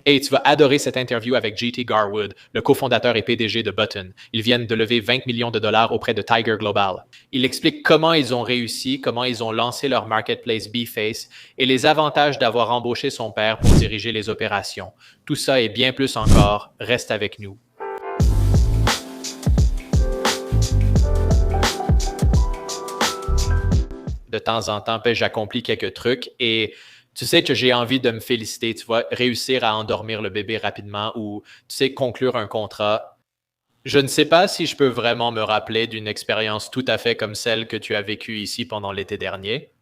Hey, tu vas adorer cette interview avec JT Garwood, le cofondateur et PDG de Button. Ils viennent de lever 20 millions de dollars auprès de Tiger Global. Il explique comment ils ont réussi, comment ils ont lancé leur marketplace B-Face et les avantages d'avoir embauché son père pour diriger les opérations. Tout ça et bien plus encore, reste avec nous. De temps en temps, j'accomplis quelques trucs et tu sais que j'ai envie de me féliciter, tu vois, réussir à endormir le bébé rapidement ou, tu sais, conclure un contrat. Je ne sais pas si je peux vraiment me rappeler d'une expérience tout à fait comme celle que tu as vécue ici pendant l'été dernier.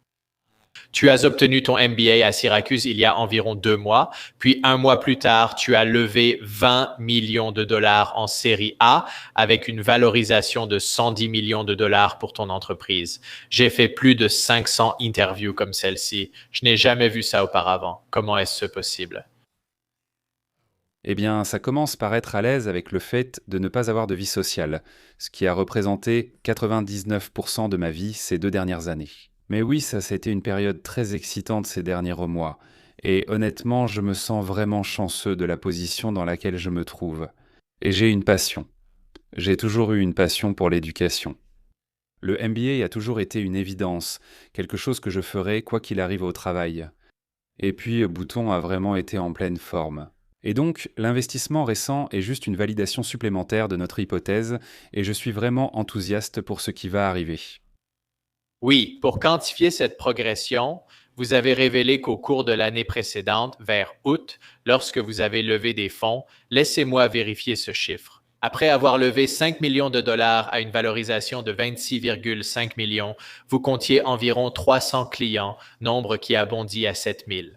Tu as obtenu ton MBA à Syracuse il y a environ 2 mois, puis un mois plus tard, tu as levé 20 millions de dollars en série A avec une valorisation de 110 millions de dollars pour ton entreprise. J'ai fait plus de 500 interviews comme celle-ci. Je n'ai jamais vu ça auparavant. Comment est-ce possible? Eh bien, ça commence par être à l'aise avec le fait de ne pas avoir de vie sociale, ce qui a représenté 99% de ma vie ces 2 dernières années. Mais oui, ça a été une période très excitante ces derniers mois, et honnêtement, je me sens vraiment chanceux de la position dans laquelle je me trouve. Et j'ai une passion. J'ai toujours eu une passion pour l'éducation. Le MBA a toujours été une évidence, quelque chose que je ferais quoi qu'il arrive au travail. Et puis, Bouton a vraiment été en pleine forme. Et donc, l'investissement récent est juste une validation supplémentaire de notre hypothèse, et je suis vraiment enthousiaste pour ce qui va arriver. Oui, pour quantifier cette progression, vous avez révélé qu'au cours de l'année précédente, vers août, lorsque vous avez levé des fonds, laissez-moi vérifier ce chiffre. Après avoir levé 5 millions de dollars à une valorisation de 26,5 millions, vous comptiez environ 300 clients, nombre qui a bondi à 7 000.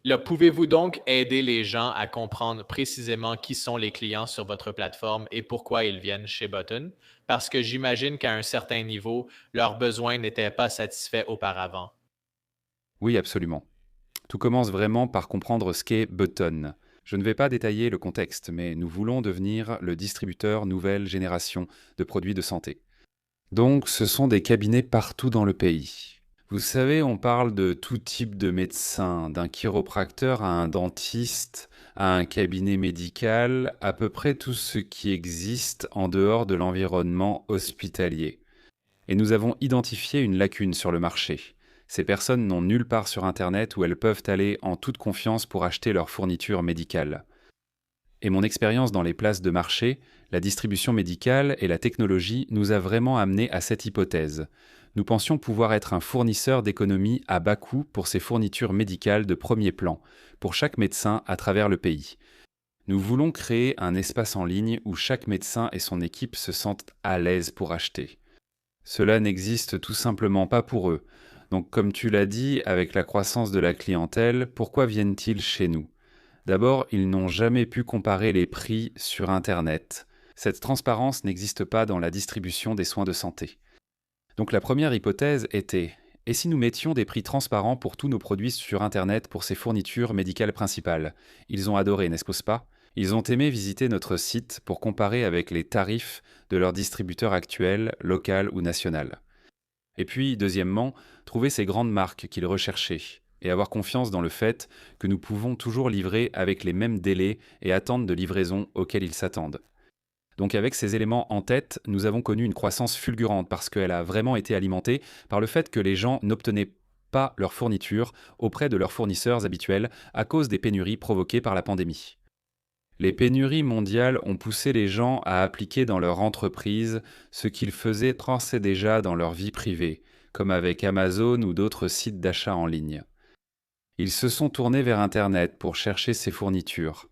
Là, pouvez-vous donc aider les gens à comprendre précisément qui sont les clients sur votre plateforme et pourquoi ils viennent chez Button? Parce que j'imagine qu'à un certain niveau, leurs besoins n'étaient pas satisfaits auparavant. Oui, absolument. Tout commence vraiment par comprendre ce qu'est Button. Je ne vais pas détailler le contexte, mais nous voulons devenir le distributeur nouvelle génération de produits de santé. Donc, ce sont des cabinets partout dans le pays. Vous savez, on parle de tout type de médecins, d'un chiropracteur à un dentiste, à un cabinet médical, à peu près tout ce qui existe en dehors de l'environnement hospitalier. Et nous avons identifié une lacune sur le marché. Ces personnes n'ont nulle part sur Internet où elles peuvent aller en toute confiance pour acheter leurs fournitures médicales. Et mon expérience dans les places de marché, la distribution médicale et la technologie nous a vraiment amené à cette hypothèse. Nous pensions pouvoir être un fournisseur d'économie à bas coût pour ces fournitures médicales de premier plan, pour chaque médecin à travers le pays. Nous voulons créer un espace en ligne où chaque médecin et son équipe se sentent à l'aise pour acheter. Cela n'existe tout simplement pas pour eux. Donc comme tu l'as dit, avec la croissance de la clientèle, pourquoi viennent-ils chez nous ? D'abord, ils n'ont jamais pu comparer les prix sur Internet. Cette transparence n'existe pas dans la distribution des soins de santé. Donc la première hypothèse était, et si nous mettions des prix transparents pour tous nos produits sur Internet pour ces fournitures médicales principales ? Ils ont adoré, n'est-ce pas ? Ils ont aimé visiter notre site pour comparer avec les tarifs de leur distributeur actuel, local ou national. Et puis, deuxièmement, trouver ces grandes marques qu'ils recherchaient et avoir confiance dans le fait que nous pouvons toujours livrer avec les mêmes délais et attentes de livraison auxquelles ils s'attendent. Donc avec ces éléments en tête, nous avons connu une croissance fulgurante parce qu'elle a vraiment été alimentée par le fait que les gens n'obtenaient pas leurs fournitures auprès de leurs fournisseurs habituels à cause des pénuries provoquées par la pandémie. Les pénuries mondiales ont poussé les gens à appliquer dans leur entreprise ce qu'ils faisaient penser déjà dans leur vie privée, comme avec Amazon ou d'autres sites d'achat en ligne. Ils se sont tournés vers Internet pour chercher ces fournitures.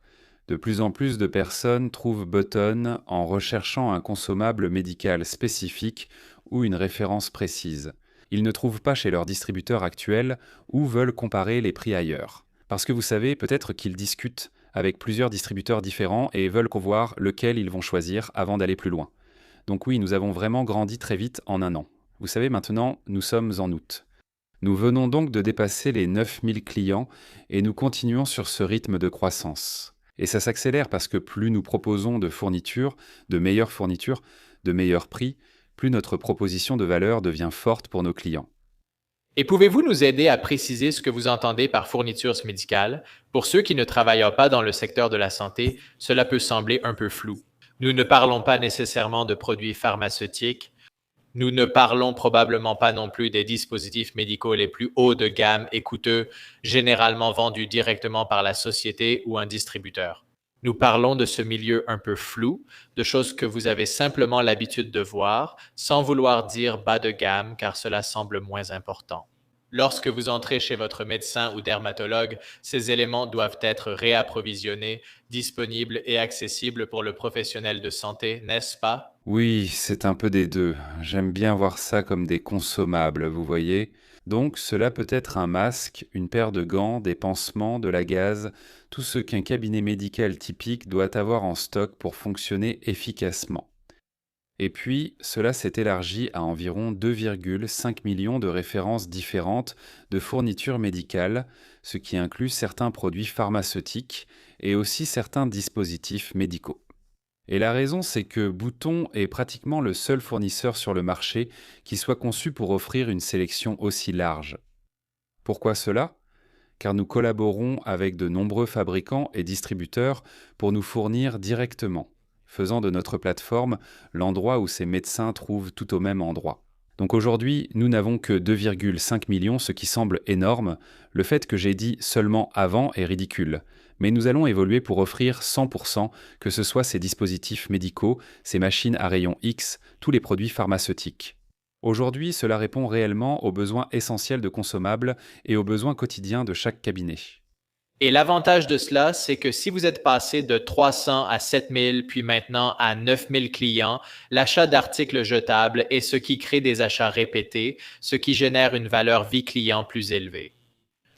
De plus en plus de personnes trouvent Button en recherchant un consommable médical spécifique ou une référence précise. Ils ne trouvent pas chez leur distributeur actuel ou veulent comparer les prix ailleurs. Parce que vous savez, peut-être qu'ils discutent avec plusieurs distributeurs différents et veulent voir lequel ils vont choisir avant d'aller plus loin. Donc oui, nous avons vraiment grandi très vite en un an. Vous savez, maintenant, nous sommes en août. Nous venons donc de dépasser les 9000 clients et nous continuons sur ce rythme de croissance. Et ça s'accélère parce que plus nous proposons de fournitures, de meilleurs prix, plus notre proposition de valeur devient forte pour nos clients. Et pouvez-vous nous aider à préciser ce que vous entendez par fournitures médicales? Pour ceux qui ne travaillent pas dans le secteur de la santé, cela peut sembler un peu flou. Nous ne parlons pas nécessairement de produits pharmaceutiques. Nous ne parlons probablement pas non plus des dispositifs médicaux les plus hauts de gamme et coûteux, généralement vendus directement par la société ou un distributeur. Nous parlons de ce milieu un peu flou, de choses que vous avez simplement l'habitude de voir, sans vouloir dire bas de gamme car cela semble moins important. Lorsque vous entrez chez votre médecin ou dermatologue, ces éléments doivent être réapprovisionnés, disponibles et accessibles pour le professionnel de santé, n'est-ce pas? Oui, c'est un peu des deux. J'aime bien voir ça comme des consommables, vous voyez. Donc cela peut être un masque, une paire de gants, des pansements, de la gaze, tout ce qu'un cabinet médical typique doit avoir en stock pour fonctionner efficacement. Et puis, cela s'est élargi à environ 2,5 millions de références différentes de fournitures médicales, ce qui inclut certains produits pharmaceutiques et aussi certains dispositifs médicaux. Et la raison, c'est que Bouton est pratiquement le seul fournisseur sur le marché qui soit conçu pour offrir une sélection aussi large. Pourquoi cela? Car nous collaborons avec de nombreux fabricants et distributeurs pour nous fournir directement, faisant de notre plateforme l'endroit où ces médecins trouvent tout au même endroit. Donc aujourd'hui, nous n'avons que 2,5 millions, ce qui semble énorme. Le fait que j'ai dit seulement avant est ridicule. Mais nous allons évoluer pour offrir 100%, que ce soit ces dispositifs médicaux, ces machines à rayon X, tous les produits pharmaceutiques. Aujourd'hui, cela répond réellement aux besoins essentiels de consommables et aux besoins quotidiens de chaque cabinet. Et l'avantage de cela, c'est que si vous êtes passé de 300 à 7000, puis maintenant à 9000 clients, l'achat d'articles jetables est ce qui crée des achats répétés, ce qui génère une valeur vie client plus élevée.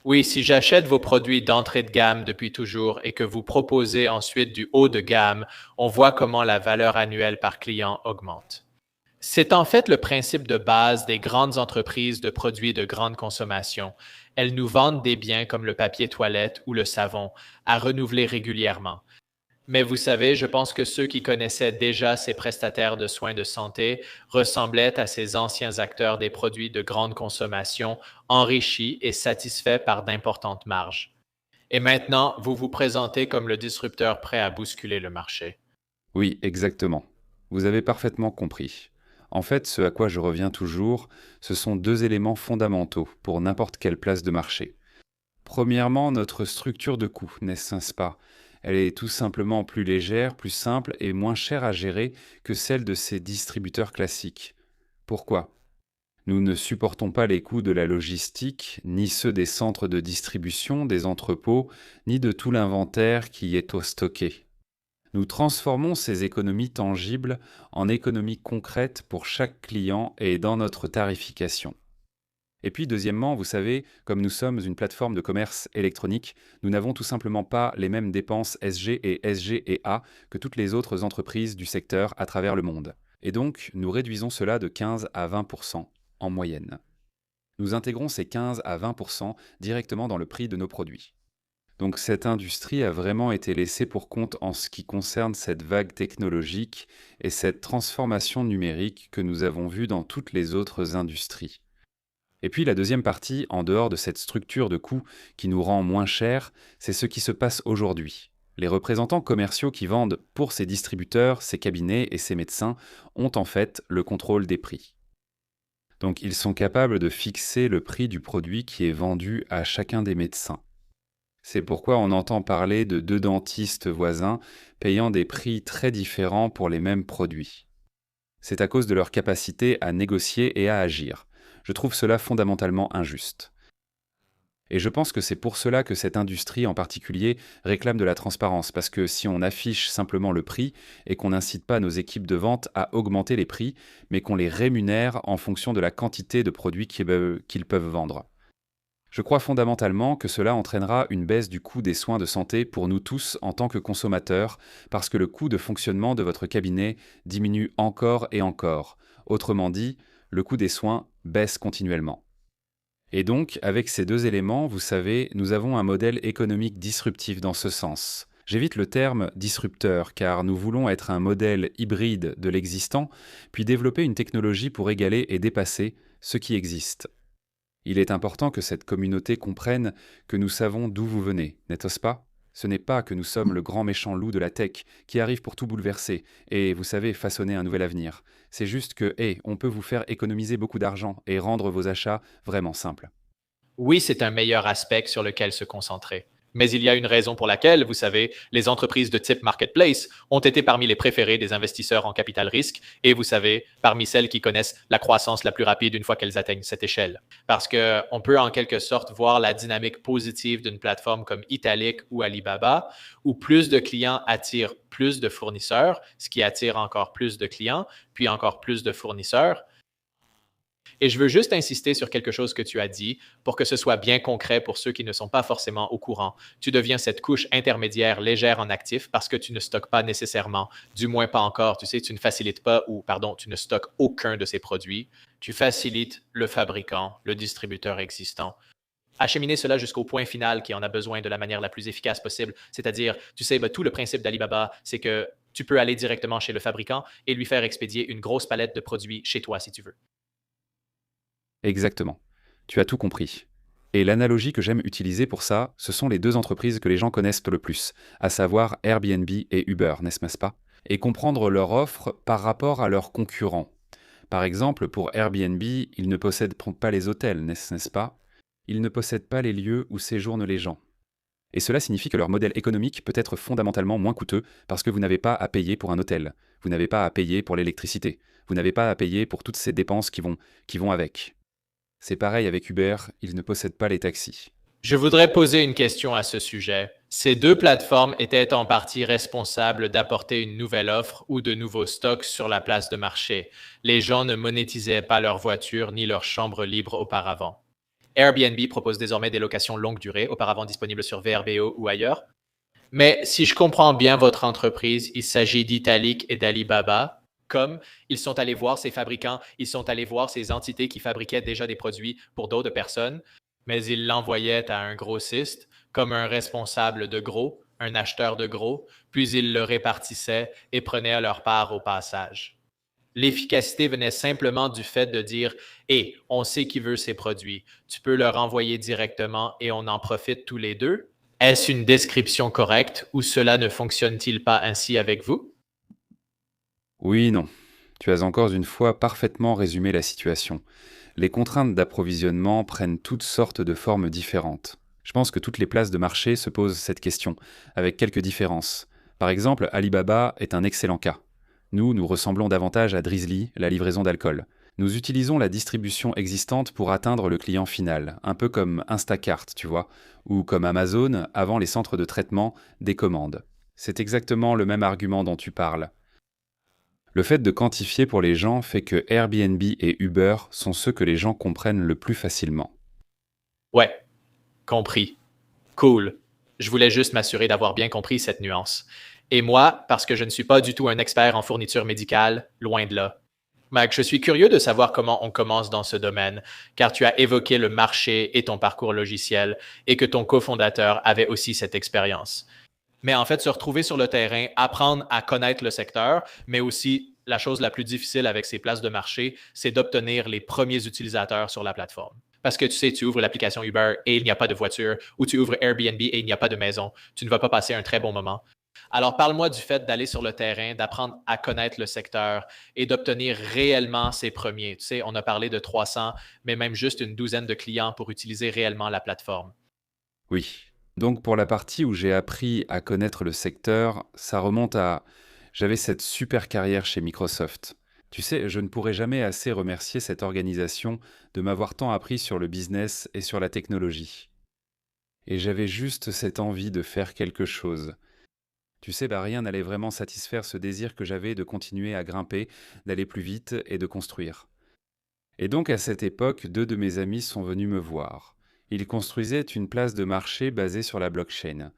Oui, si j'achète vos produits d'entrée de gamme depuis toujours et que vous proposez ensuite du haut de gamme, on voit comment la valeur annuelle par client augmente. C'est en fait le principe de base des grandes entreprises de produits de grande consommation. Elles nous vendent des biens comme le papier toilette ou le savon à renouveler régulièrement. Mais vous savez, je pense que ceux qui connaissaient déjà ces prestataires de soins de santé ressemblaient à ces anciens acteurs des produits de grande consommation, enrichis et satisfaits par d'importantes marges. Et maintenant, vous vous présentez comme le disrupteur prêt à bousculer le marché. Oui, exactement. Vous avez parfaitement compris. En fait, ce à quoi je reviens toujours, ce sont deux éléments fondamentaux pour n'importe quelle place de marché. Premièrement, notre structure de coût, n'est-ce pas? Elle est tout simplement plus légère, plus simple et moins chère à gérer que celle de ces distributeurs classiques. Pourquoi? Nous ne supportons pas les coûts de la logistique, ni ceux des centres de distribution, des entrepôts, ni de tout l'inventaire qui est au stocké. Nous transformons ces économies tangibles en économies concrètes pour chaque client et dans notre tarification. Et puis, deuxièmement, vous savez, comme nous sommes une plateforme de commerce électronique, nous n'avons tout simplement pas les mêmes dépenses SG et A que toutes les autres entreprises du secteur à travers le monde. Et donc, nous réduisons cela de 15 à 20% en moyenne. Nous intégrons ces 15 à 20% directement dans le prix de nos produits. Donc cette industrie a vraiment été laissée pour compte en ce qui concerne cette vague technologique et cette transformation numérique que nous avons vue dans toutes les autres industries. Et puis la deuxième partie, en dehors de cette structure de coûts qui nous rend moins cher, c'est ce qui se passe aujourd'hui. Les représentants commerciaux qui vendent pour ces distributeurs, ces cabinets et ces médecins ont en fait le contrôle des prix. Donc ils sont capables de fixer le prix du produit qui est vendu à chacun des médecins. C'est pourquoi on entend parler de deux dentistes voisins payant des prix très différents pour les mêmes produits. C'est à cause de leur capacité à négocier et à agir. Je trouve cela fondamentalement injuste. Et je pense que c'est pour cela que cette industrie en particulier réclame de la transparence, parce que si on affiche simplement le prix et qu'on n'incite pas nos équipes de vente à augmenter les prix, mais qu'on les rémunère en fonction de la quantité de produits qu'ils peuvent vendre. Je crois fondamentalement que cela entraînera une baisse du coût des soins de santé pour nous tous en tant que consommateurs, parce que le coût de fonctionnement de votre cabinet diminue encore et encore. Autrement dit, le coût des soins baisse continuellement. Et donc, avec ces deux éléments, vous savez, nous avons un modèle économique disruptif dans ce sens. J'évite le terme disrupteur car nous voulons être un modèle hybride de l'existant, puis développer une technologie pour égaler et dépasser ce qui existe. Il est important que cette communauté comprenne que nous savons d'où vous venez, n'est-ce pas? Ce n'est pas que nous sommes le grand méchant loup de la tech qui arrive pour tout bouleverser et, vous savez, façonner un nouvel avenir. C'est juste que, on peut vous faire économiser beaucoup d'argent et rendre vos achats vraiment simples. Oui, c'est un meilleur aspect sur lequel se concentrer. Mais il y a une raison pour laquelle, vous savez, les entreprises de type marketplace ont été parmi les préférées des investisseurs en capital risque et, vous savez, parmi celles qui connaissent la croissance la plus rapide une fois qu'elles atteignent cette échelle. Parce qu'on peut en quelque sorte voir la dynamique positive d'une plateforme comme Italic ou Alibaba, où plus de clients attirent plus de fournisseurs, ce qui attire encore plus de clients, puis encore plus de fournisseurs. Et je veux juste insister sur quelque chose que tu as dit pour que ce soit bien concret pour ceux qui ne sont pas forcément au courant. Tu deviens cette couche intermédiaire légère en actifs parce que tu ne stockes pas nécessairement, du moins pas encore. Tu sais, tu ne facilites pas ou, pardon, tu ne stockes aucun de ces produits. Tu facilites le fabricant, le distributeur existant. Acheminer cela jusqu'au point final qui en a besoin de la manière la plus efficace possible. C'est-à-dire, tu sais, tout le principe d'Alibaba, c'est que tu peux aller directement chez le fabricant et lui faire expédier une grosse palette de produits chez toi si tu veux. Exactement. Tu as tout compris. Et l'analogie que j'aime utiliser pour ça, ce sont les deux entreprises que les gens connaissent le plus, à savoir Airbnb et Uber, n'est-ce pas? Et comprendre leur offre par rapport à leurs concurrents. Par exemple, pour Airbnb, ils ne possèdent pas les hôtels, n'est-ce pas? Ils ne possèdent pas les lieux où séjournent les gens. Et cela signifie que leur modèle économique peut être fondamentalement moins coûteux parce que vous n'avez pas à payer pour un hôtel, vous n'avez pas à payer pour l'électricité, vous n'avez pas à payer pour toutes ces dépenses qui vont avec. C'est pareil avec Uber, ils ne possèdent pas les taxis. Je voudrais poser une question à ce sujet. Ces deux plateformes étaient en partie responsables d'apporter une nouvelle offre ou de nouveaux stocks sur la place de marché. Les gens ne monétisaient pas leur voiture ni leur chambre libre auparavant. Airbnb propose désormais des locations longue durée, auparavant disponibles sur VRBO ou ailleurs. Mais si je comprends bien votre entreprise, il s'agit d'Italic et d'Alibaba. Comme ils sont allés voir ces fabricants, ils sont allés voir ces entités qui fabriquaient déjà des produits pour d'autres personnes, mais ils l'envoyaient à un grossiste comme un responsable de gros, un acheteur de gros, puis ils le répartissaient et prenaient leur part au passage. L'efficacité venait simplement du fait de dire hé, on sait qui veut ces produits, tu peux leur envoyer directement et on en profite tous les deux. Est-ce une description correcte ou cela ne fonctionne-t-il pas ainsi avec vous? Oui, non. Tu as encore une fois parfaitement résumé la situation. Les contraintes d'approvisionnement prennent toutes sortes de formes différentes. Je pense que toutes les places de marché se posent cette question, avec quelques différences. Par exemple, Alibaba est un excellent cas. Nous ressemblons davantage à Drizzly, la livraison d'alcool. Nous utilisons la distribution existante pour atteindre le client final, un peu comme Instacart, tu vois, ou comme Amazon avant les centres de traitement des commandes. C'est exactement le même argument dont tu parles. Le fait de quantifier pour les gens fait que Airbnb et Uber sont ceux que les gens comprennent le plus facilement. Ouais, compris. Cool. Je voulais juste m'assurer d'avoir bien compris cette nuance. Et moi, parce que je ne suis pas du tout un expert en fourniture médicale, loin de là. Mac, je suis curieux de savoir comment on commence dans ce domaine, car tu as évoqué le marché et ton parcours logiciel, et que ton cofondateur avait aussi cette expérience. Mais en fait, se retrouver sur le terrain, apprendre à connaître le secteur, mais aussi la chose la plus difficile avec ces places de marché, c'est d'obtenir les premiers utilisateurs sur la plateforme. Parce que tu sais, tu ouvres l'application Uber et il n'y a pas de voiture, ou tu ouvres Airbnb et il n'y a pas de maison. Tu ne vas pas passer un très bon moment. Alors, parle-moi du fait d'aller sur le terrain, d'apprendre à connaître le secteur et d'obtenir réellement ces premiers. Tu sais, on a parlé de 300, mais même juste une douzaine de clients pour utiliser réellement la plateforme. Oui. Donc pour la partie où j'ai appris à connaître le secteur, ça remonte à... J'avais cette super carrière chez Microsoft. Tu sais, je ne pourrai jamais assez remercier cette organisation de m'avoir tant appris sur le business et sur la technologie. Et j'avais juste cette envie de faire quelque chose. Tu sais, rien n'allait vraiment satisfaire ce désir que j'avais de continuer à grimper, d'aller plus vite et de construire. Et donc à cette époque, deux de mes amis sont venus me voir. Ils construisaient une place de marché basée sur la blockchain.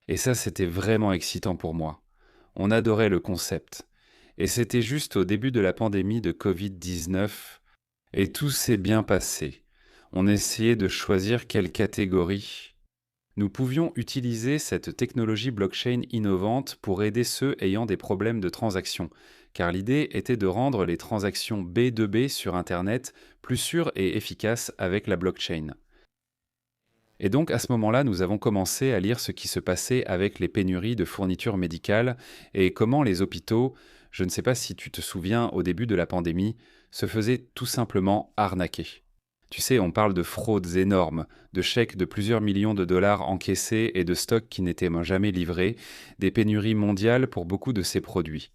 Et ça, c'était vraiment excitant pour moi. On adorait le concept. Et c'était juste au début de la pandémie de Covid-19, et tout s'est bien passé. On essayait de choisir quelle catégorie. Nous pouvions utiliser cette technologie blockchain innovante pour aider ceux ayant des problèmes de transaction, car l'idée était de rendre les transactions B2B sur Internet plus sûres et efficaces avec la blockchain. Et donc à ce moment-là, nous avons commencé à lire ce qui se passait avec les pénuries de fournitures médicales et comment les hôpitaux, je ne sais pas si tu te souviens au début de la pandémie, se faisaient tout simplement arnaquer. Tu sais, on parle de fraudes énormes, de chèques de plusieurs millions de dollars encaissés et de stocks qui n'étaient jamais livrés, des pénuries mondiales pour beaucoup de ces produits.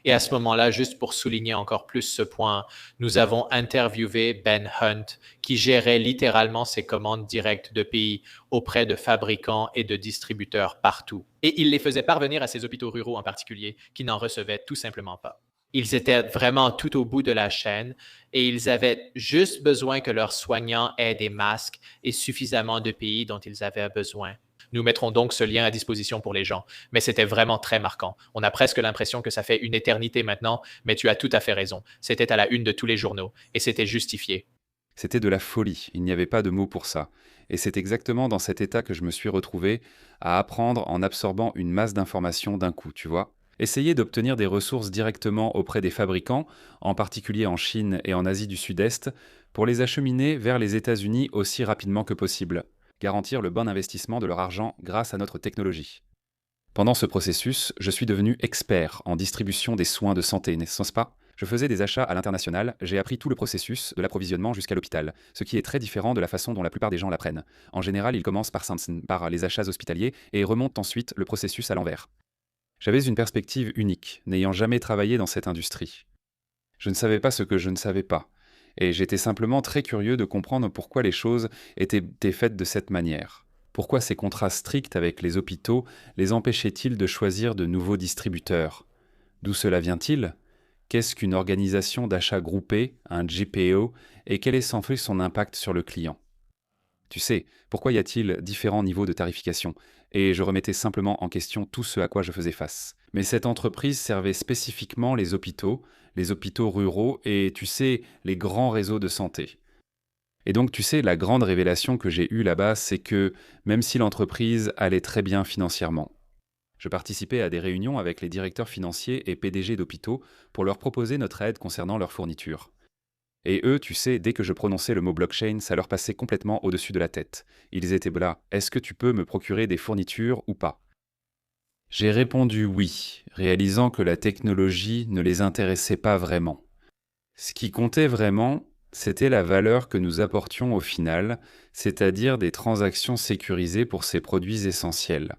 Et à ce moment-là, juste pour souligner encore plus ce point, nous avons interviewé Ben Hunt, qui gérait littéralement ses commandes directes de pays auprès de fabricants et de distributeurs partout. Et il les faisait parvenir à ces hôpitaux ruraux en particulier, qui n'en recevaient tout simplement pas. Ils étaient vraiment tout au bout de la chaîne et ils avaient juste besoin que leurs soignants aient des masques et suffisamment de pays dont ils avaient besoin. Nous mettrons donc ce lien à disposition pour les gens. Mais c'était vraiment très marquant. On a presque l'impression que ça fait une éternité maintenant, mais tu as tout à fait raison. C'était à la une de tous les journaux et c'était justifié. C'était de la folie, il n'y avait pas de mot pour ça. Et c'est exactement dans cet état que je me suis retrouvé à apprendre en absorbant une masse d'informations d'un coup, tu vois. Essayer d'obtenir des ressources directement auprès des fabricants, en particulier en Chine et en Asie du Sud-Est, pour les acheminer vers les États-Unis aussi rapidement que possible. Garantir le bon investissement de leur argent grâce à notre technologie. Pendant ce processus, je suis devenu expert en distribution des soins de santé, n'est-ce pas? Je faisais des achats à l'international, j'ai appris tout le processus de l'approvisionnement jusqu'à l'hôpital, ce qui est très différent de la façon dont la plupart des gens l'apprennent. En général, ils commencent par les achats hospitaliers et remontent ensuite le processus à l'envers. J'avais une perspective unique, n'ayant jamais travaillé dans cette industrie. Je ne savais pas ce que je ne savais pas, et j'étais simplement très curieux de comprendre pourquoi les choses étaient faites de cette manière. Pourquoi ces contrats stricts avec les hôpitaux les empêchaient-ils de choisir de nouveaux distributeurs? D'où cela vient-il? Qu'est-ce qu'une organisation d'achat groupée, un GPO, et quel est sans fait son impact sur le client? Tu sais, pourquoi y a-t-il différents niveaux de tarification? Et je remettais simplement en question tout ce à quoi je faisais face. Mais cette entreprise servait spécifiquement les hôpitaux ruraux et, tu sais, les grands réseaux de santé. Et donc, tu sais, la grande révélation que j'ai eue là-bas, c'est que même si l'entreprise allait très bien financièrement, je participais à des réunions avec les directeurs financiers et PDG d'hôpitaux pour leur proposer notre aide concernant leurs fournitures. Et eux, tu sais, dès que je prononçais le mot blockchain, ça leur passait complètement au-dessus de la tête. Ils étaient là, est-ce que tu peux me procurer des fournitures ou pas? J'ai répondu oui, réalisant que la technologie ne les intéressait pas vraiment. Ce qui comptait vraiment, c'était la valeur que nous apportions au final, c'est-à-dire des transactions sécurisées pour ces produits essentiels.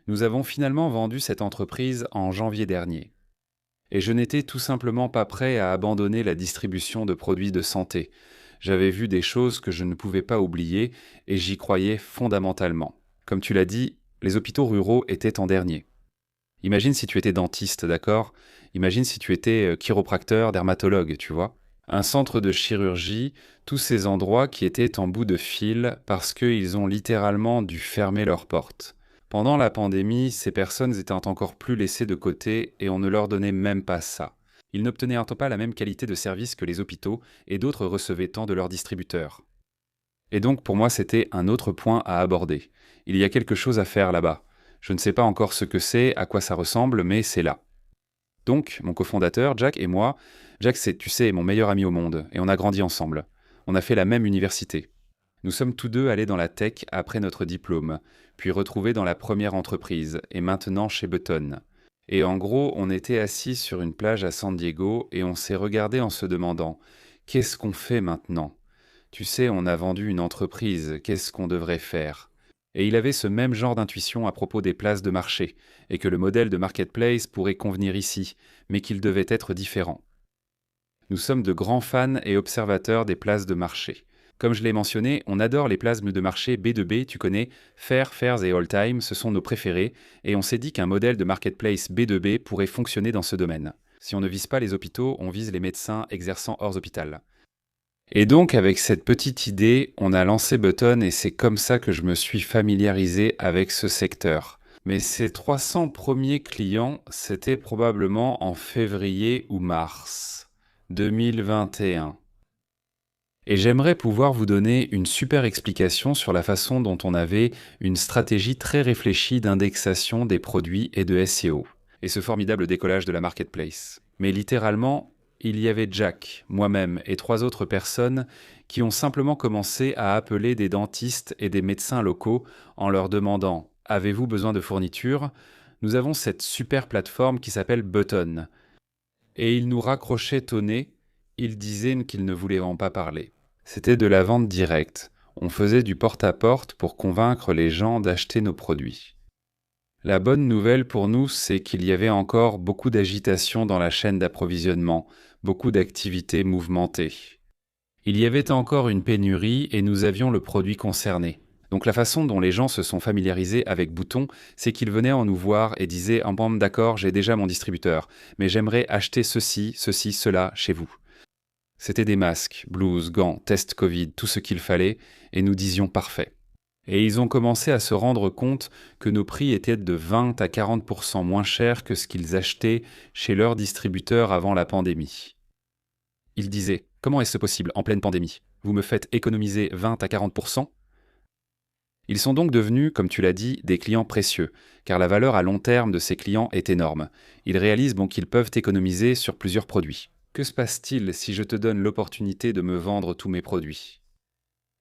Nous avons finalement vendu cette entreprise en janvier dernier. Et je n'étais tout simplement pas prêt à abandonner la distribution de produits de santé. J'avais vu des choses que je ne pouvais pas oublier et j'y croyais fondamentalement. Comme tu l'as dit, les hôpitaux ruraux étaient en dernier. Imagine si tu étais dentiste, d'accord? Imagine si tu étais chiropracteur, dermatologue, tu vois? Un centre de chirurgie, tous ces endroits qui étaient en bout de fil parce qu'ils ont littéralement dû fermer leurs portes. Pendant la pandémie, ces personnes étaient encore plus laissées de côté et on ne leur donnait même pas ça. Ils n'obtenaient pas la même qualité de service que les hôpitaux et d'autres recevaient tant de leurs distributeurs. Et donc pour moi c'était un autre point à aborder. Il y a quelque chose à faire là-bas. Je ne sais pas encore ce que c'est, à quoi ça ressemble, mais c'est là. Donc, mon cofondateur, Jack et moi, Jack c'est, tu sais, mon meilleur ami au monde, et on a grandi ensemble. On a fait la même université. Nous sommes tous deux allés dans la tech après notre diplôme, puis retrouvés dans la première entreprise, et maintenant chez Button. Et en gros, on était assis sur une plage à San Diego, et on s'est regardé en se demandant « Qu'est-ce qu'on fait maintenant ?» Tu sais, on a vendu une entreprise, qu'est-ce qu'on devrait faire? Et il avait ce même genre d'intuition à propos des places de marché, et que le modèle de marketplace pourrait convenir ici, mais qu'il devait être différent. Nous sommes de grands fans et observateurs des places de marché. Comme je l'ai mentionné, on adore les places de marché B2B, tu connais, Fair, Fairs et All Time, ce sont nos préférés, et on s'est dit qu'un modèle de marketplace B2B pourrait fonctionner dans ce domaine. Si on ne vise pas les hôpitaux, on vise les médecins exerçant hors hôpital. Et donc, avec cette petite idée, on a lancé Button et c'est comme ça que je me suis familiarisé avec ce secteur. Mais ces 300 premiers clients, c'était probablement en février ou mars 2021. Et j'aimerais pouvoir vous donner une super explication sur la façon dont on avait une stratégie très réfléchie d'indexation des produits et de SEO, et ce formidable décollage de la marketplace. Mais littéralement, il y avait Jack, moi-même et 3 autres personnes qui ont simplement commencé à appeler des dentistes et des médecins locaux en leur demandant « Avez-vous besoin de fournitures ?» Nous avons cette super plateforme qui s'appelle Button. Et ils nous raccrochaient au nez, ils disaient qu'ils ne voulaient pas parler. C'était de la vente directe. On faisait du porte-à-porte pour convaincre les gens d'acheter nos produits. La bonne nouvelle pour nous, c'est qu'il y avait encore beaucoup d'agitation dans la chaîne d'approvisionnement, beaucoup d'activités mouvementées. Il y avait encore une pénurie et nous avions le produit concerné. Donc la façon dont les gens se sont familiarisés avec Bouton, c'est qu'ils venaient en nous voir et disaient « bon, d'accord, j'ai déjà mon distributeur, mais j'aimerais acheter ceci, cela chez vous ». C'était des masques, blouses, gants, tests Covid, tout ce qu'il fallait, et nous disions parfait. Et ils ont commencé à se rendre compte que nos prix étaient de 20 à 40% moins chers que ce qu'ils achetaient chez leurs distributeurs avant la pandémie. Ils disaient « Comment est-ce possible en pleine pandémie? Vous me faites économiser 20 à 40%? » Ils sont donc devenus, comme tu l'as dit, des clients précieux, car la valeur à long terme de ces clients est énorme. Ils réalisent qu'ils peuvent économiser sur plusieurs produits. Que se passe-t-il si je te donne l'opportunité de me vendre tous mes produits?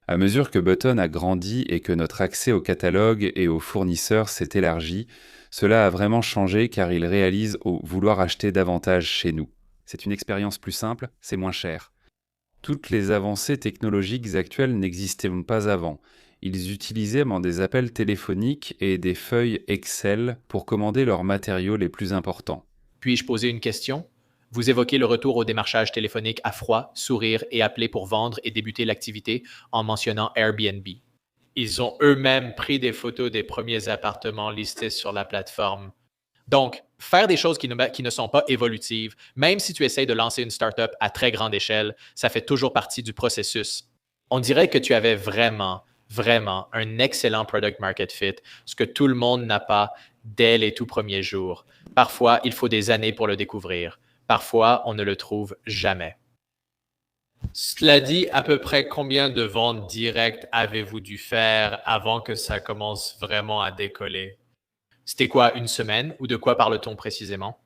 À mesure que Button a grandi et que notre accès au catalogue et aux fournisseurs s'est élargi, cela a vraiment changé car ils réalisent vouloir acheter davantage chez nous. C'est une expérience plus simple, c'est moins cher. Toutes les avancées technologiques actuelles n'existaient pas avant. Ils utilisaient des appels téléphoniques et des feuilles Excel pour commander leurs matériaux les plus importants. Puis-je poser une question? Vous évoquez le retour au démarchage téléphonique à froid, sourire et appeler pour vendre et débuter l'activité en mentionnant Airbnb. Ils ont eux-mêmes pris des photos des premiers appartements listés sur la plateforme. Donc, faire des choses qui ne sont pas évolutives, même si tu essayes de lancer une startup à très grande échelle, ça fait toujours partie du processus. On dirait que tu avais vraiment un excellent product market fit, ce que tout le monde n'a pas dès les tout premiers jours. Parfois, il faut des années pour le découvrir. Parfois, on ne le trouve jamais. Cela dit, à peu près combien de ventes directes avez-vous dû faire avant que ça commence vraiment à décoller? C'était quoi, une semaine ou de quoi parle-t-on précisément?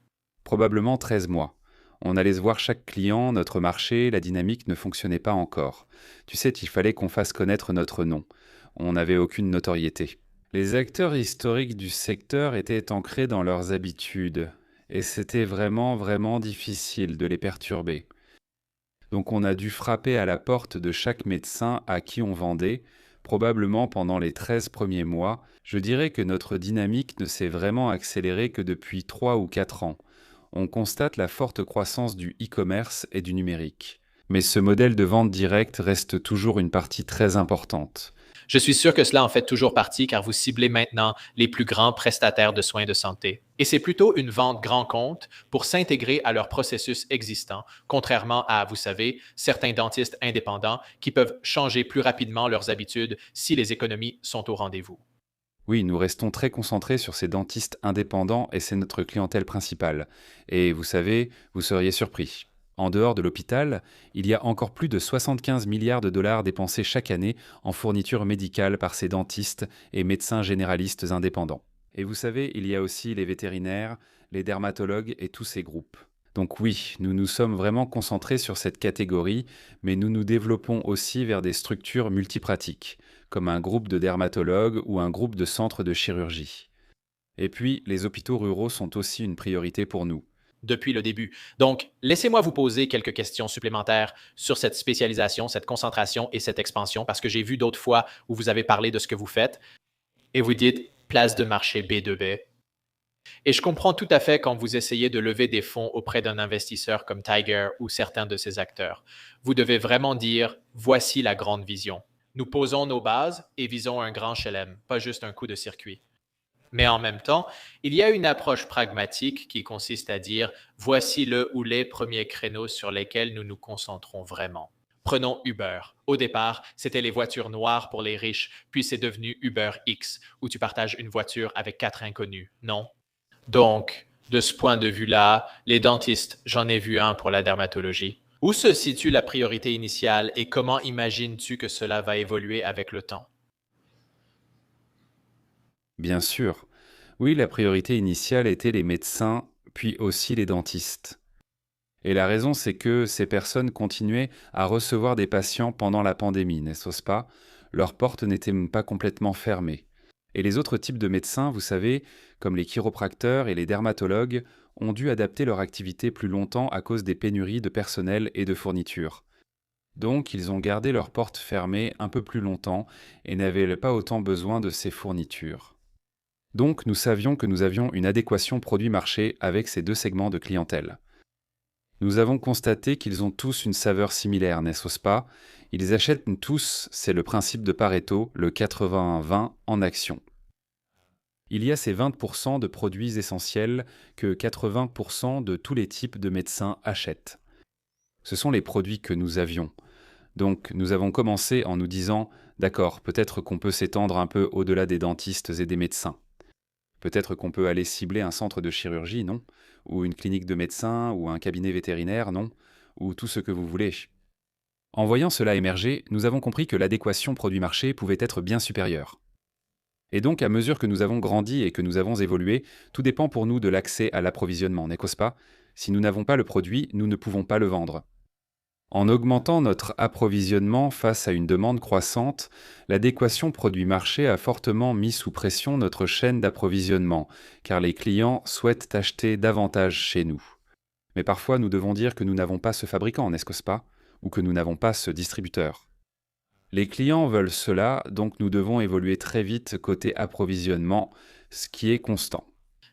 Probablement 13 mois. On allait se voir chaque client, notre marché, la dynamique ne fonctionnait pas encore. Tu sais, il fallait qu'on fasse connaître notre nom. On n'avait aucune notoriété. Les acteurs historiques du secteur étaient ancrés dans leurs habitudes, et c'était vraiment difficile de les perturber. Donc on a dû frapper à la porte de chaque médecin à qui on vendait, probablement pendant les 13 premiers mois. Je dirais que notre dynamique ne s'est vraiment accélérée que depuis 3 ou 4 ans. On constate la forte croissance du e-commerce et du numérique. Mais ce modèle de vente directe reste toujours une partie très importante. Je suis sûr que cela en fait toujours partie car vous ciblez maintenant les plus grands prestataires de soins de santé. Et c'est plutôt une vente grand compte pour s'intégrer à leur processus existant, contrairement à, vous savez, certains dentistes indépendants qui peuvent changer plus rapidement leurs habitudes si les économies sont au rendez-vous. Oui, nous restons très concentrés sur ces dentistes indépendants et c'est notre clientèle principale. Et vous savez, vous seriez surpris. En dehors de l'hôpital, il y a encore plus de 75 milliards de dollars dépensés chaque année en fournitures médicales par ces dentistes et médecins généralistes indépendants. Et vous savez, il y a aussi les vétérinaires, les dermatologues et tous ces groupes. Donc oui, nous nous sommes vraiment concentrés sur cette catégorie, mais nous nous développons aussi vers des structures multipratiques, comme un groupe de dermatologues ou un groupe de centres de chirurgie. Et puis, les hôpitaux ruraux sont aussi une priorité pour nous. Depuis le début. Donc, laissez-moi vous poser quelques questions supplémentaires sur cette spécialisation, cette concentration et cette expansion, parce que j'ai vu d'autres fois où vous avez parlé de ce que vous faites et vous dites place de marché B2B. Et je comprends tout à fait quand vous essayez de lever des fonds auprès d'un investisseur comme Tiger ou certains de ses acteurs. Vous devez vraiment dire voici la grande vision. Nous posons nos bases et visons un grand chelem, pas juste un coup de circuit. Mais en même temps, il y a une approche pragmatique qui consiste à dire voici le ou les premiers créneaux sur lesquels nous nous concentrons vraiment. Prenons Uber. Au départ, c'était les voitures noires pour les riches, puis c'est devenu Uber X, où tu partages une voiture avec 4 inconnus, non? Donc, de ce point de vue-là, les dentistes, j'en ai vu un pour la dermatologie. Où se situe la priorité initiale et comment imagines-tu que cela va évoluer avec le temps? Bien sûr. Oui, la priorité initiale était les médecins, puis aussi les dentistes. Et la raison, c'est que ces personnes continuaient à recevoir des patients pendant la pandémie, n'est-ce pas? Leurs portes n'étaient pas complètement fermées. Et les autres types de médecins, vous savez, comme les chiropracteurs et les dermatologues, ont dû adapter leur activité plus longtemps à cause des pénuries de personnel et de fournitures. Donc, ils ont gardé leurs portes fermées un peu plus longtemps et n'avaient pas autant besoin de ces fournitures. Donc, nous savions que nous avions une adéquation produit-marché avec ces deux segments de clientèle. Nous avons constaté qu'ils ont tous une saveur similaire, n'est-ce pas? Ils achètent tous, c'est le principe de Pareto, le 80-20 en action. Il y a ces 20% de produits essentiels que 80% de tous les types de médecins achètent. Ce sont les produits que nous avions. Donc nous avons commencé en nous disant, d'accord, peut-être qu'on peut s'étendre un peu au-delà des dentistes et des médecins. Peut-être qu'on peut aller cibler un centre de chirurgie, non? Ou une clinique de médecins, ou un cabinet vétérinaire, non? Ou tout ce que vous voulez. En voyant cela émerger, nous avons compris que l'adéquation produit-marché pouvait être bien supérieure. Et donc, à mesure que nous avons grandi et que nous avons évolué, tout dépend pour nous de l'accès à l'approvisionnement, n'est-ce pas? Si nous n'avons pas le produit, nous ne pouvons pas le vendre. En augmentant notre approvisionnement face à une demande croissante, l'adéquation produit-marché a fortement mis sous pression notre chaîne d'approvisionnement, car les clients souhaitent acheter davantage chez nous. Mais parfois, nous devons dire que nous n'avons pas ce fabricant, n'est-ce pas? Ou que nous n'avons pas ce distributeur. Les clients veulent cela, donc nous devons évoluer très vite côté approvisionnement, ce qui est constant.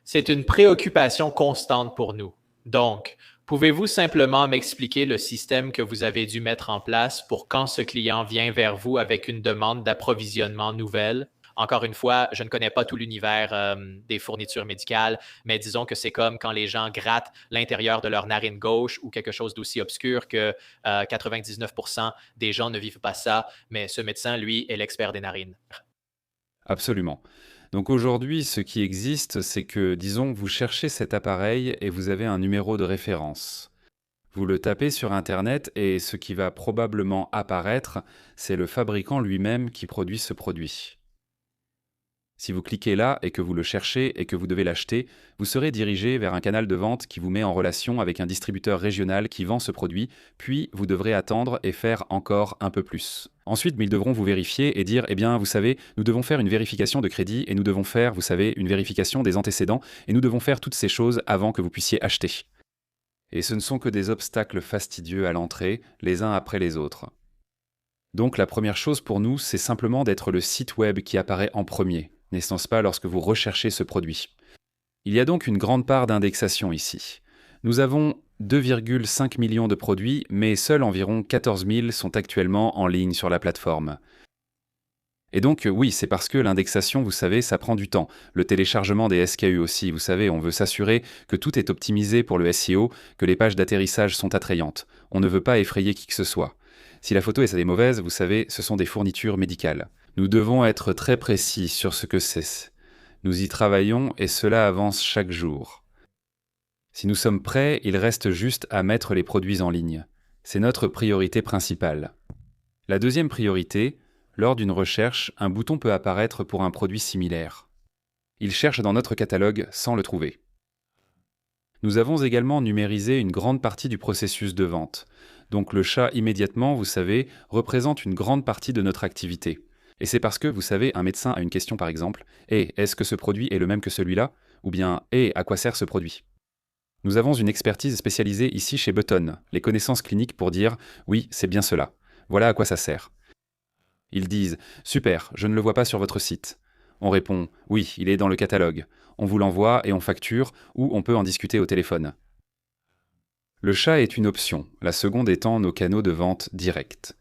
C'est une préoccupation constante pour nous. Donc, pouvez-vous simplement m'expliquer le système que vous avez dû mettre en place pour quand ce client vient vers vous avec une demande d'approvisionnement nouvelle? Encore une fois, je ne connais pas tout l'univers des fournitures médicales, mais disons que c'est comme quand les gens grattent l'intérieur de leur narine gauche ou quelque chose d'aussi obscur que 99% des gens ne vivent pas ça, mais ce médecin, lui, est l'expert des narines. Absolument. Donc aujourd'hui, ce qui existe, c'est que, disons, vous cherchez cet appareil et vous avez un numéro de référence. Vous le tapez sur Internet et ce qui va probablement apparaître, c'est le fabricant lui-même qui produit ce produit. Si vous cliquez là et que vous le cherchez et que vous devez l'acheter, vous serez dirigé vers un canal de vente qui vous met en relation avec un distributeur régional qui vend ce produit, puis vous devrez attendre et faire encore un peu plus. Ensuite, ils devront vous vérifier et dire, eh bien, vous savez, nous devons faire une vérification de crédit et nous devons faire, vous savez, une vérification des antécédents et nous devons faire toutes ces choses avant que vous puissiez acheter. Et ce ne sont que des obstacles fastidieux à l'entrée, les uns après les autres. Donc la première chose pour nous, c'est simplement d'être le site web qui apparaît en premier, n'est-ce pas, lorsque vous recherchez ce produit. Il y a donc une grande part d'indexation ici. Nous avons 2,5 millions de produits, mais seuls environ 14 000 sont actuellement en ligne sur la plateforme. Et donc oui, c'est parce que l'indexation, vous savez, ça prend du temps. Le téléchargement des SKU aussi, vous savez, on veut s'assurer que tout est optimisé pour le SEO, que les pages d'atterrissage sont attrayantes. On ne veut pas effrayer qui que ce soit. Si la photo est mauvaise, vous savez, ce sont des fournitures médicales. Nous devons être très précis sur ce que c'est. Nous y travaillons et cela avance chaque jour. Si nous sommes prêts, il reste juste à mettre les produits en ligne. C'est notre priorité principale. La deuxième priorité, lors d'une recherche, un bouton peut apparaître pour un produit similaire. Il cherche dans notre catalogue sans le trouver. Nous avons également numérisé une grande partie du processus de vente. Donc le chat immédiatement, vous savez, représente une grande partie de notre activité. Et c'est parce que, vous savez, un médecin a une question par exemple, « est-ce que ce produit est le même que celui-là » ou bien « à quoi sert ce produit ?» Nous avons une expertise spécialisée ici chez Button, les connaissances cliniques pour dire « oui, c'est bien cela, voilà à quoi ça sert ». Ils disent « super, je ne le vois pas sur votre site ». On répond « oui, il est dans le catalogue ». On vous l'envoie et on facture, ou on peut en discuter au téléphone. Le chat est une option, la seconde étant nos canaux de vente directs.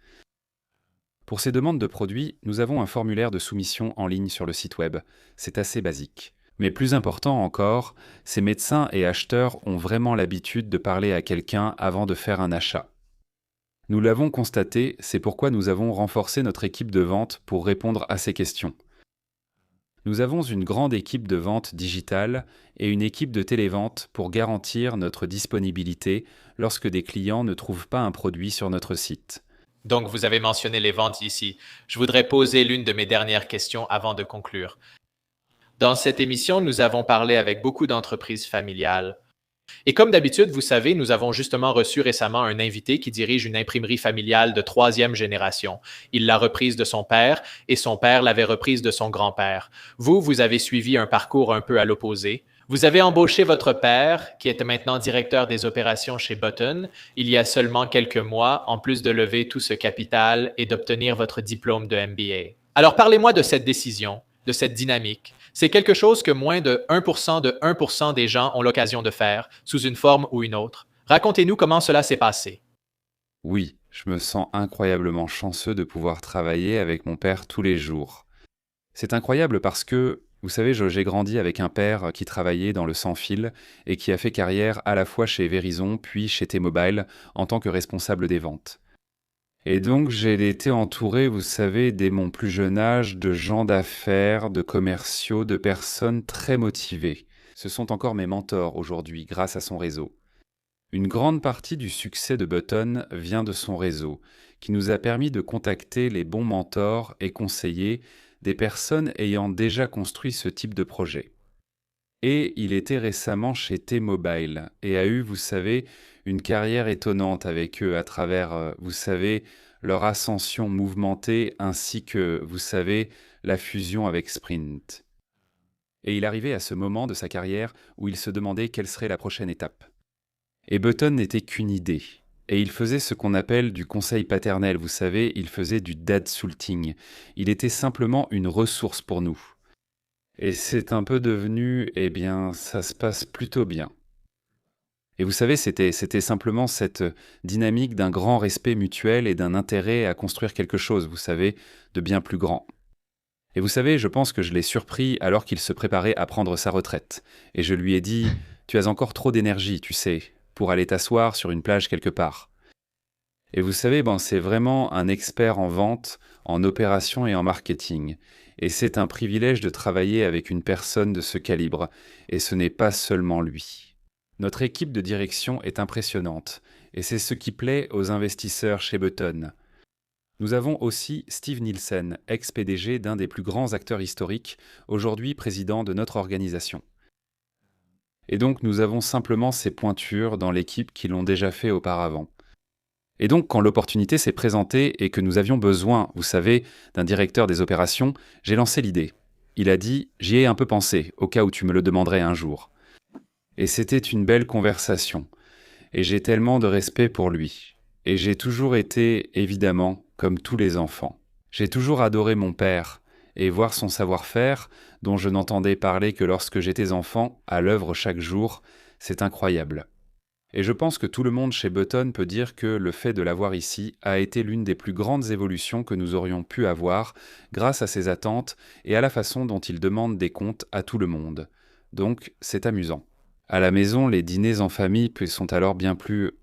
Pour ces demandes de produits, nous avons un formulaire de soumission en ligne sur le site web. C'est assez basique. Mais plus important encore, ces médecins et acheteurs ont vraiment l'habitude de parler à quelqu'un avant de faire un achat. Nous l'avons constaté, c'est pourquoi nous avons renforcé notre équipe de vente pour répondre à ces questions. Nous avons une grande équipe de vente digitale et une équipe de télévente pour garantir notre disponibilité lorsque des clients ne trouvent pas un produit sur notre site. Donc, vous avez mentionné les ventes ici. Je voudrais poser l'une de mes dernières questions avant de conclure. Dans cette émission, nous avons parlé avec beaucoup d'entreprises familiales. Et comme d'habitude, vous savez, nous avons justement reçu récemment un invité qui dirige une imprimerie familiale de troisième génération. Il l'a reprise de son père et son père l'avait reprise de son grand-père. Vous avez suivi un parcours un peu à l'opposé. Vous avez embauché votre père, qui est maintenant directeur des opérations chez Button, il y a seulement quelques mois, en plus de lever tout ce capital et d'obtenir votre diplôme de MBA. Alors parlez-moi de cette décision, de cette dynamique. C'est quelque chose que moins de 1% des gens ont l'occasion de faire, sous une forme ou une autre. Racontez-nous comment cela s'est passé. Oui, je me sens incroyablement chanceux de pouvoir travailler avec mon père tous les jours. C'est incroyable parce que, vous savez, j'ai grandi avec un père qui travaillait dans le sans-fil et qui a fait carrière à la fois chez Verizon puis chez T-Mobile en tant que responsable des ventes. Et donc j'ai été entouré, vous savez, dès mon plus jeune âge, de gens d'affaires, de commerciaux, de personnes très motivées. Ce sont encore mes mentors aujourd'hui, grâce à son réseau. Une grande partie du succès de Button vient de son réseau, qui nous a permis de contacter les bons mentors et conseillers des personnes ayant déjà construit ce type de projet. Et il était récemment chez T-Mobile et a eu, vous savez, une carrière étonnante avec eux à travers, vous savez, leur ascension mouvementée ainsi que, vous savez, la fusion avec Sprint. Et il arrivait à ce moment de sa carrière où il se demandait quelle serait la prochaine étape. Et Button n'était qu'une idée. Et il faisait ce qu'on appelle du conseil paternel, vous savez, il faisait du dad-sulting. Il était simplement une ressource pour nous. Et c'est un peu devenu, eh bien, ça se passe plutôt bien. Et vous savez, c'était simplement cette dynamique d'un grand respect mutuel et d'un intérêt à construire quelque chose, vous savez, de bien plus grand. Et vous savez, je pense que je l'ai surpris alors qu'il se préparait à prendre sa retraite. Et je lui ai dit, tu as encore trop d'énergie, tu sais, pour aller t'asseoir sur une plage quelque part. Et vous savez, c'est vraiment un expert en vente, en opération et en marketing. Et c'est un privilège de travailler avec une personne de ce calibre. Et ce n'est pas seulement lui. Notre équipe de direction est impressionnante. Et c'est ce qui plaît aux investisseurs chez Button. Nous avons aussi Steve Nielsen, ex-PDG d'un des plus grands acteurs historiques, aujourd'hui président de notre organisation. Et donc nous avons simplement ces pointures dans l'équipe qui l'ont déjà fait auparavant. Et donc, quand l'opportunité s'est présentée et que nous avions besoin, vous savez, d'un directeur des opérations, j'ai lancé l'idée. Il a dit « J'y ai un peu pensé, au cas où tu me le demanderais un jour. » Et c'était une belle conversation. Et j'ai tellement de respect pour lui. Et j'ai toujours été, évidemment, comme tous les enfants. J'ai toujours adoré mon père, et voir son savoir-faire, dont je n'entendais parler que lorsque j'étais enfant, à l'œuvre chaque jour, c'est incroyable. Et je pense que tout le monde chez Button peut dire que le fait de l'avoir ici a été l'une des plus grandes évolutions que nous aurions pu avoir grâce à ses attentes et à la façon dont il demande des comptes à tout le monde. Donc, c'est amusant. À la maison, les dîners en famille sont alors bien plus...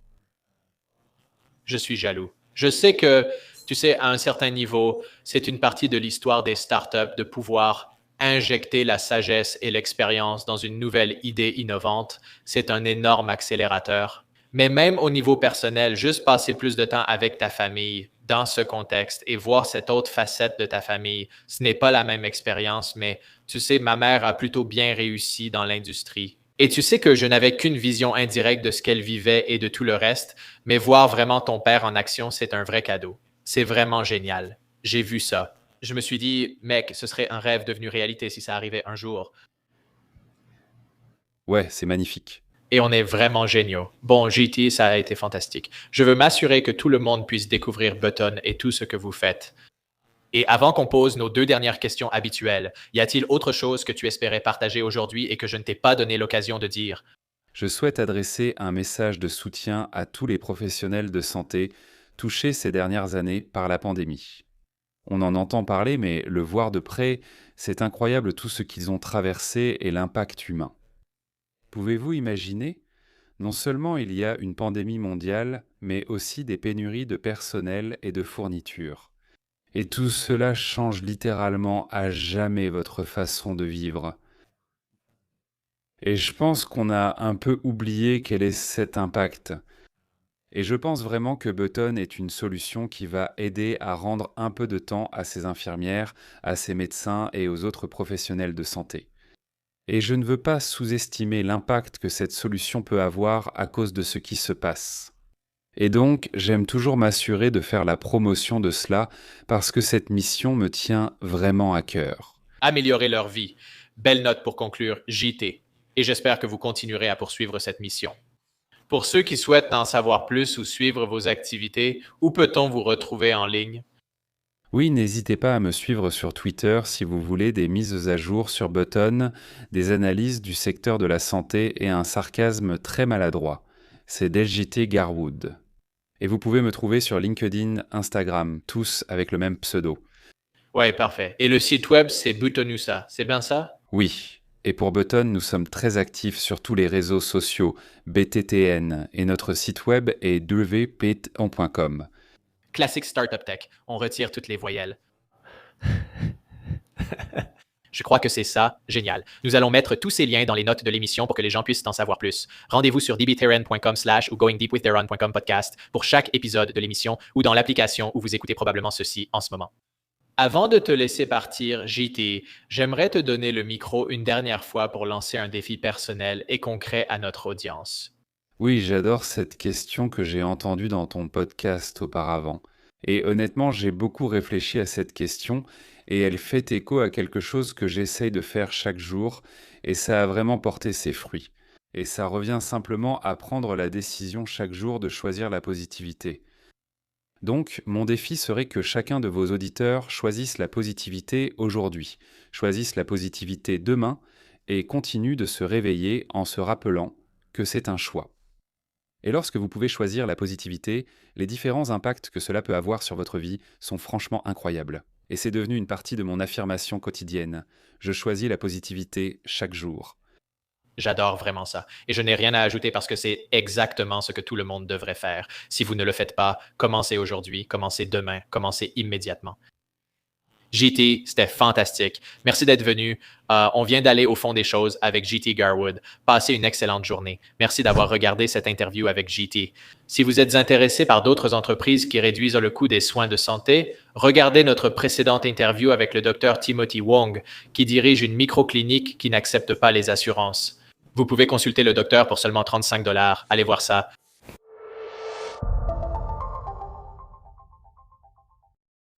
Je suis jaloux. Je sais que, tu sais, à un certain niveau, c'est une partie de l'histoire des startups de pouvoir injecter la sagesse et l'expérience dans une nouvelle idée innovante. C'est un énorme accélérateur. Mais même au niveau personnel, juste passer plus de temps avec ta famille dans ce contexte et voir cette autre facette de ta famille, ce n'est pas la même expérience, mais tu sais, ma mère a plutôt bien réussi dans l'industrie. Et tu sais que je n'avais qu'une vision indirecte de ce qu'elle vivait et de tout le reste, mais voir vraiment ton père en action, c'est un vrai cadeau. C'est vraiment génial. J'ai vu ça. Je me suis dit, mec, ce serait un rêve devenu réalité si ça arrivait un jour. Ouais, c'est magnifique. Et on est vraiment géniaux. Bon, JT, ça a été fantastique. Je veux m'assurer que tout le monde puisse découvrir Button et tout ce que vous faites. Et avant qu'on pose nos deux dernières questions habituelles, y a-t-il autre chose que tu espérais partager aujourd'hui et que je ne t'ai pas donné l'occasion de dire? Je souhaite adresser un message de soutien à tous les professionnels de santé touchés ces dernières années par la pandémie. On en entend parler, mais le voir de près, c'est incroyable tout ce qu'ils ont traversé et l'impact humain. Pouvez-vous imaginer? Non seulement il y a une pandémie mondiale, mais aussi des pénuries de personnel et de fournitures. Et tout cela change littéralement à jamais votre façon de vivre. Et je pense qu'on a un peu oublié quel est cet impact. Et je pense vraiment que Button est une solution qui va aider à rendre un peu de temps à ces infirmières, à ces médecins et aux autres professionnels de santé. Et je ne veux pas sous-estimer l'impact que cette solution peut avoir à cause de ce qui se passe. Et donc, j'aime toujours m'assurer de faire la promotion de cela parce que cette mission me tient vraiment à cœur. Améliorer leur vie. Belle note pour conclure, JT. Et j'espère que vous continuerez à poursuivre cette mission. Pour ceux qui souhaitent en savoir plus ou suivre vos activités, où peut-on vous retrouver en ligne? Oui, n'hésitez pas à me suivre sur Twitter si vous voulez des mises à jour sur Button, des analyses du secteur de la santé et un sarcasme très maladroit. C'est DelJT Garwood. Et vous pouvez me trouver sur LinkedIn, Instagram, tous avec le même pseudo. Ouais, parfait. Et le site web, c'est Butonusa, c'est bien ça? Oui, et pour Button, nous sommes très actifs sur tous les réseaux sociaux, BTTN, et notre site web est www.python.com. Classique Startup Tech, on retire toutes les voyelles. Je crois que c'est ça, génial. Nous allons mettre tous ces liens dans les notes de l'émission pour que les gens puissent en savoir plus. Rendez-vous sur dbtheron.com/ ou goingdeepwiththeron.com podcast pour chaque épisode de l'émission ou dans l'application où vous écoutez probablement ceci en ce moment. Avant de te laisser partir, JT, j'aimerais te donner le micro une dernière fois pour lancer un défi personnel et concret à notre audience. Oui, j'adore cette question que j'ai entendue dans ton podcast auparavant. Et honnêtement, j'ai beaucoup réfléchi à cette question et elle fait écho à quelque chose que j'essaye de faire chaque jour et ça a vraiment porté ses fruits. Et ça revient simplement à prendre la décision chaque jour de choisir la positivité. Donc, mon défi serait que chacun de vos auditeurs choisisse la positivité aujourd'hui, choisisse la positivité demain et continue de se réveiller en se rappelant que c'est un choix. Et lorsque vous pouvez choisir la positivité, les différents impacts que cela peut avoir sur votre vie sont franchement incroyables. Et c'est devenu une partie de mon affirmation quotidienne. Je choisis la positivité chaque jour. J'adore vraiment ça. Et je n'ai rien à ajouter parce que c'est exactement ce que tout le monde devrait faire. Si vous ne le faites pas, commencez aujourd'hui, commencez demain, commencez immédiatement. JT, c'était fantastique. Merci d'être venu. On vient d'aller au fond des choses avec JT Garwood. Passez une excellente journée. Merci d'avoir regardé cette interview avec JT. Si vous êtes intéressé par d'autres entreprises qui réduisent le coût des soins de santé, regardez notre précédente interview avec le Dr Timothy Wong, qui dirige une microclinique qui n'accepte pas les assurances. Vous pouvez consulter le docteur pour seulement $35. Allez voir ça.